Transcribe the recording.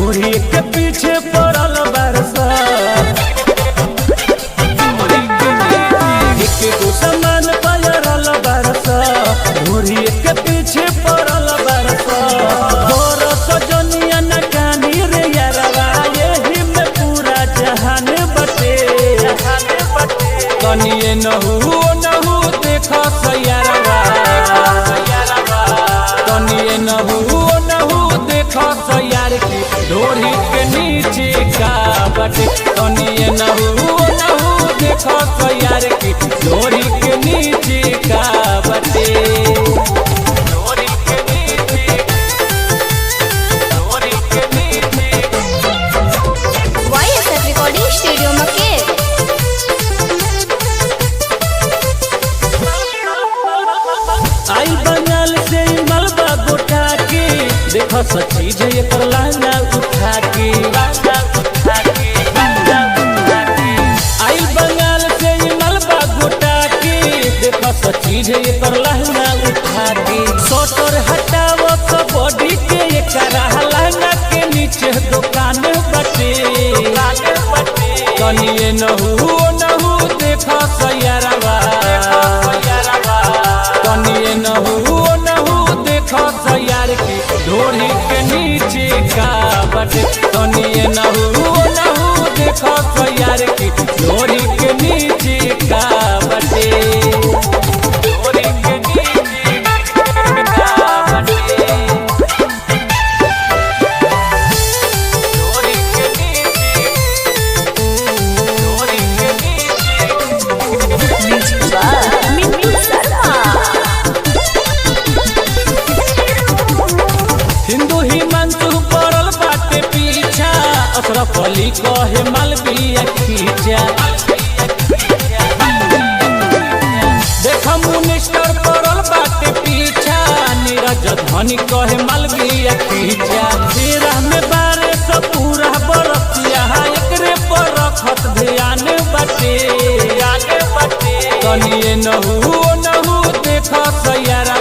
ढोरी के पीछे पड़ल बरसा एक गो सामान पयरल बरसा ढोरी के पीछे पड़ल बरसा बरस जनिया न कानी रे यारवा यही में पूरा जहान बटे कनिए नहु नहु देख सयारवा कनिए नहु नहु देख सयार की ढोरी के नीचे का बटे कनिए नहु नहु देख सयार की ढोरी के नीचे का बटे ढोरी के नीचे ढोरी के नीचे YSF रिकॉर्डिंग स्टूडियो मकेर। आई बंगाल से मलबा गोटा के देखो सच्ची जे पर लाना उठा के आई बंगाल से मलबा गोटा के देखो सच्ची जे पर लाना उठा के सोटर हटाव तो बॉडी के एकरा लाना के नीचे दुकान बटे कनिए नहु नहु देखो सयारवा कनिए नहु नहु देखो सयार की ढोरी के नीचे का बटे कनिए नहु नहु देखो सयार की ढोरी के नीचे का बटे ढोरी के नीचे का बटे ढोरी के नीचे ढोरी के हिंदू हिमांशु पड़ल बाटे पीछा अशरफ अली कहे मालवीय खींचा देख मिनिस्टर पड़ल बाटे पीछा नीरज धनी कहे मालवीय खींचा तेरह में 1200 पूरा बरसिया एकरे पर रखत ध्यान बटे कनिए नहु नहु देख सयारा